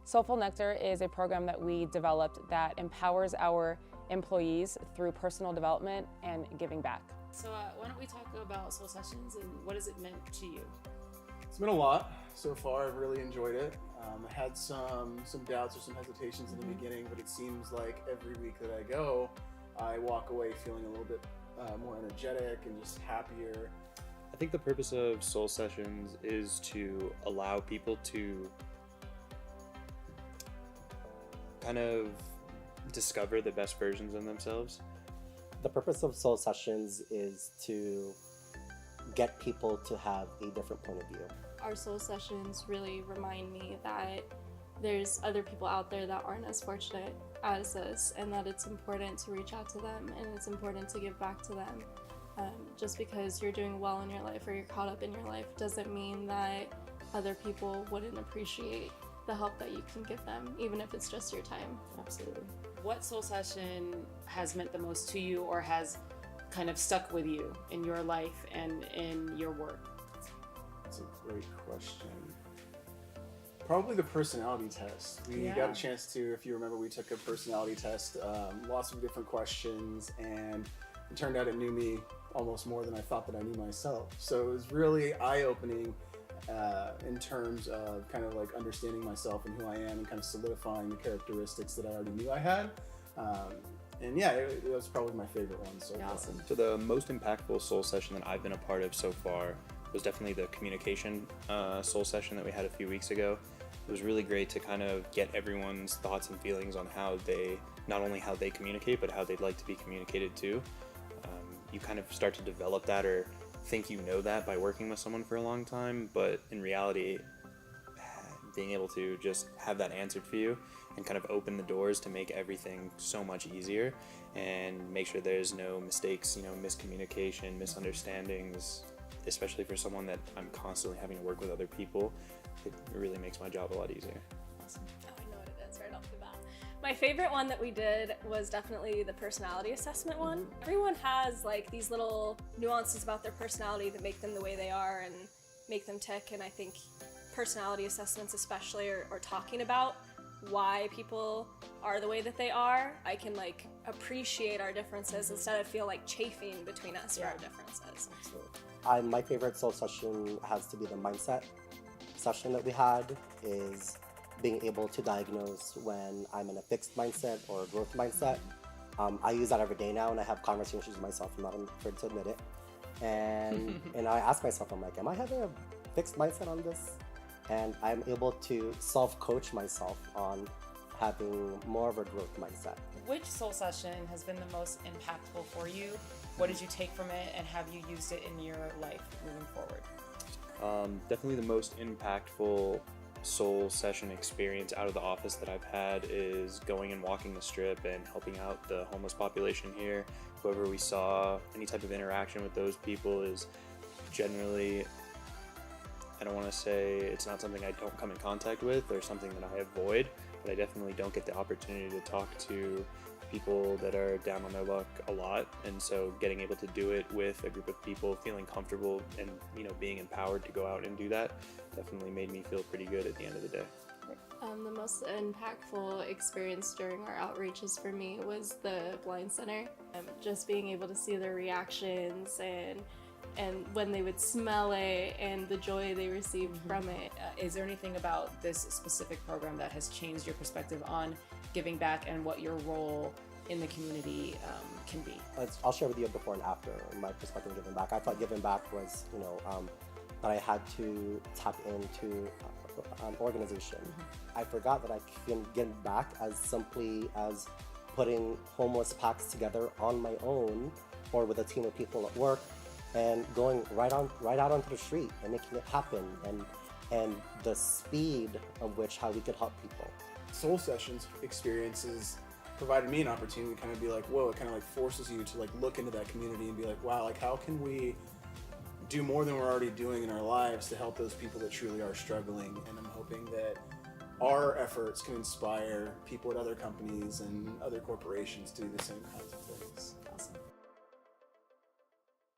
Soulfull Nectar is a program that we developed that empowers our employees through personal development and giving back. So why don't we talk about Soul Sessions and what has it meant to you? It's been a lot so far. I've really enjoyed it. I had some doubts or some hesitations in the beginning, but it seems like every week that I go, I walk away feeling a little bit more energetic and just happier. I think the purpose of Soul Sessions is to allow people to kind of discover the best versions of themselves. The purpose of Soul Sessions is to get people to have a different point of view. Our Soul Sessions really remind me that there's other people out there that aren't as fortunate as us, and that it's important to reach out to them and it's important to give back to them. Just because you're doing well in your life or you're caught up in your life doesn't mean that other people wouldn't appreciate the help that you can give them, even if it's just your time. Absolutely. What soul session has meant the most to you or has kind of stuck with you in your life and in your work? That's a great question. Probably the personality test. We got a chance to, if you remember, we took a personality test, lots of different questions, and it turned out it knew me almost more than I thought that I knew myself. So it was really eye-opening in terms of kind of like understanding myself and who I am and kind of solidifying the characteristics that I already knew I had. And yeah, it was probably my favorite one so far. Awesome. So the most impactful soul session that I've been a part of so far was definitely the communication soul session that we had a few weeks ago. It was really great to kind of get everyone's thoughts and feelings on how they, not only how they communicate, but how they'd like to be communicated to. You kind of start to develop that or think you know that by working with someone for a long time, but in reality, being able to just have that answered for you and kind of open the doors to make everything so much easier and make sure there's no mistakes, miscommunication, misunderstandings, especially for someone that I'm constantly having to work with other people. It really makes my job a lot easier. Awesome. Oh, I know what it is right off the bat. My favorite one that we did was definitely the personality assessment one. Everyone has like these little nuances about their personality that make them the way they are and make them tick, and I think personality assessments especially, or talking about why people are the way that they are, I can like appreciate our differences instead of feel like chafing between us for our differences. Absolutely. My favorite soul session has to be the mindset session that we had, is being able to diagnose when I'm in a fixed mindset or a growth mindset. I use that every day now, and I have conversations with myself. I'm not afraid to admit it. And and I ask myself, I'm like, am I having a fixed mindset on this? And I'm able to self-coach myself on having more of a growth mindset. Which soul session has been the most impactful for you? What did you take from it, and have you used it in your life moving forward? Definitely the most impactful soul session experience out of the office that I've had is going and walking the strip and helping out the homeless population here. Whoever we saw, any type of interaction with those people is generally, I don't want to say it's not something I don't come in contact with or something that I avoid, but I definitely don't get the opportunity to talk to people that are down on their luck a lot, and so getting able to do it with a group of people, feeling comfortable and being empowered to go out and do that definitely made me feel pretty good at the end of the day. The most impactful experience during our outreaches for me was the Blind Center. Just being able to see their reactions and when they would smell it and the joy they received from it. Is there anything about this specific program that has changed your perspective on giving back and what your role in the community can be? I'll share with you before and after my perspective of giving back. I thought giving back was, that I had to tap into an organization. I forgot that I can give back as simply as putting homeless packs together on my own or with a team of people at work and going right out onto the street and making it happen, and the speed of which how we could help people. Soul Sessions experiences provided me an opportunity to kind of be like, whoa, it kind of like forces you to like look into that community and be like, wow, like how can we do more than we're already doing in our lives to help those people that truly are struggling? And I'm hoping that our efforts can inspire people at other companies and other corporations to do the same kinds of things.